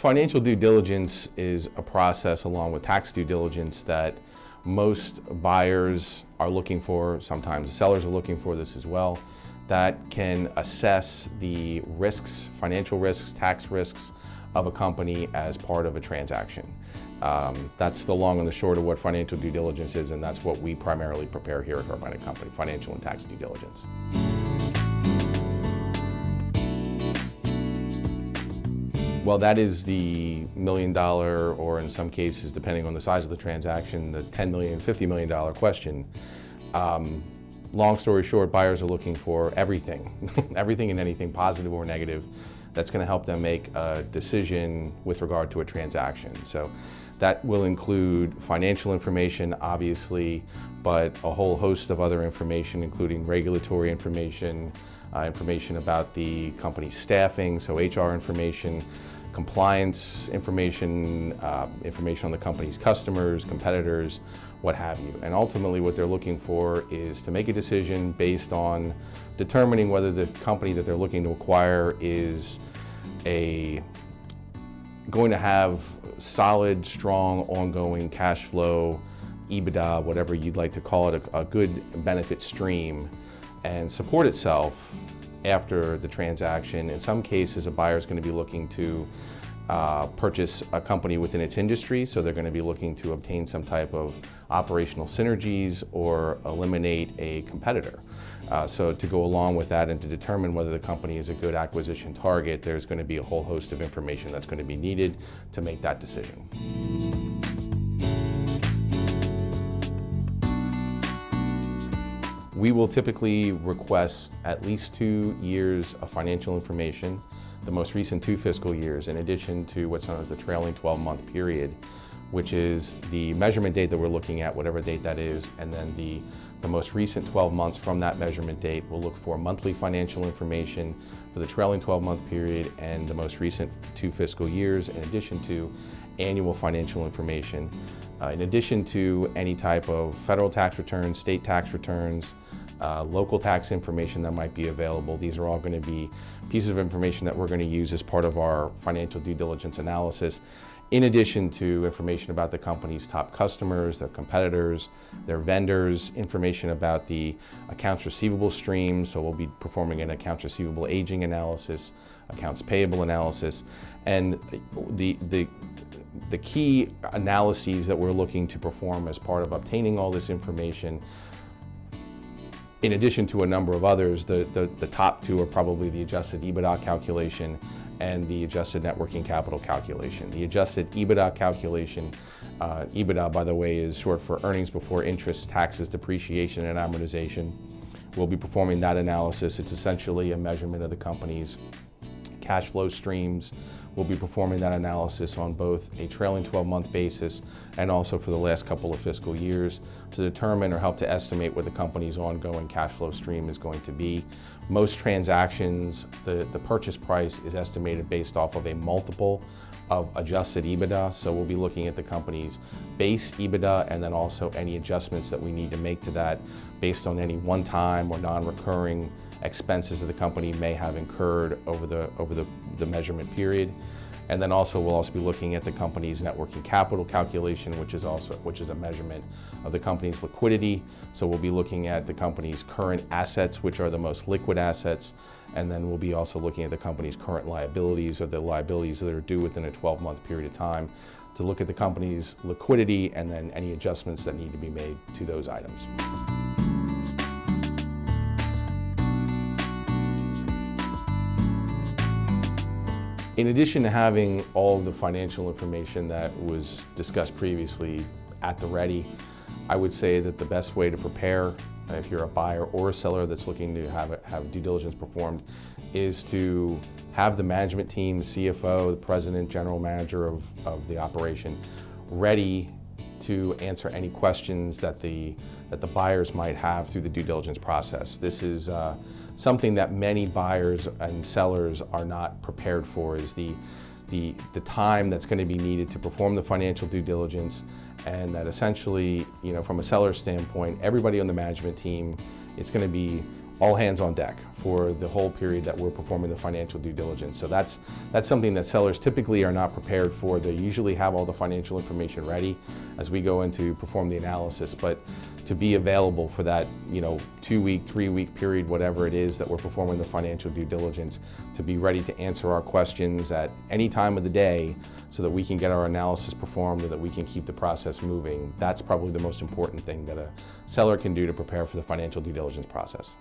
Financial due diligence is a process along with tax due diligence that most buyers are looking for, sometimes the sellers are looking for this as well, that can assess the risks, financial risks, tax risks of a company as part of a transaction. That's the long and the short of what financial due diligence is, and that's what we primarily prepare here at Herbein & Company, financial and tax due diligence. Well, that is the $1 million, or in some cases, depending on the size of the transaction, the $10 million, $50 million question. Long story short, buyers are looking for everything, everything and anything positive or negative that's going to help them make a decision with regard to a transaction. So that will include financial information, obviously, but a whole host of other information, including regulatory information, information about the company's staffing, so HR information, compliance information, information on the company's customers, competitors, what have you. And ultimately what they're looking for is to make a decision based on determining whether the company that they're looking to acquire is going to have solid, strong, ongoing cash flow, EBITDA, whatever you'd like to call it, a good benefit stream, and support itself after the transaction. In some cases, a buyer is going to be looking to purchase a company within its industry, so they're going to be looking to obtain some type of operational synergies or eliminate a competitor. So to go along with that and to determine whether the company is a good acquisition target, there's going to be a whole host of information that's going to be needed to make that decision. We will typically request at least 2 years of financial information, the most recent 2 fiscal years, in addition to what's known as the trailing 12-month period, which is the measurement date that we're looking at, whatever date that is, and then the most recent 12 months from that measurement date. We'll look for monthly financial information for the trailing 12-month period and the most recent 2 fiscal years, in addition to annual financial information, in addition to any type of federal tax returns, state tax returns, local tax information that might be available. These are all going to be pieces of information that we're going to use as part of our financial due diligence analysis, in addition to information about the company's top customers, their competitors, their vendors, information about the accounts receivable stream. So we'll be performing an accounts receivable aging analysis, accounts payable analysis, and the key analyses that we're looking to perform as part of obtaining all this information, in addition to a number of others, the top 2 are probably the adjusted EBITDA calculation and the adjusted net working capital calculation. The adjusted EBITDA calculation, EBITDA, by the way, is short for earnings before interest, taxes, depreciation, and amortization. We'll be performing that analysis. It's essentially a measurement of the company's cash flow streams. We'll be performing that analysis on both a trailing 12-month basis and also for the last couple of fiscal years to determine or help to estimate what the company's ongoing cash flow stream is going to be. Most transactions, the purchase price is estimated based off of a multiple of adjusted EBITDA. So we'll be looking at the company's base EBITDA and then also any adjustments that we need to make to that based on any one-time or non-recurring expenses that the company may have incurred over the measurement period. And then also we'll also be looking at the company's net working capital calculation, which is a measurement of the company's liquidity. So we'll be looking at the company's current assets, which are the most liquid assets, and then we'll be also looking at the company's current liabilities, or the liabilities that are due within a 12-month period of time, to look at the company's liquidity and then any adjustments that need to be made to those items. In addition to having all of the financial information that was discussed previously at the ready, I would say that the best way to prepare, if you're a buyer or a seller that's looking to have due diligence performed, is to have the management team, the CFO, the president, general manager of the operation ready to answer any questions that the buyers might have through the due diligence process. This is something that many buyers and sellers are not prepared for, is the time that's going to be needed to perform the financial due diligence, and that essentially, from a seller standpoint, everybody on the management team, it's going to be all hands on deck for the whole period that we're performing the financial due diligence. So that's something that sellers typically are not prepared for. They usually have all the financial information ready as we go in to perform the analysis, but to be available for that 2-week, 3-week period, whatever it is that we're performing the financial due diligence, to be ready to answer our questions at any time of the day so that we can get our analysis performed and that we can keep the process moving. That's probably the most important thing that a seller can do to prepare for the financial due diligence process.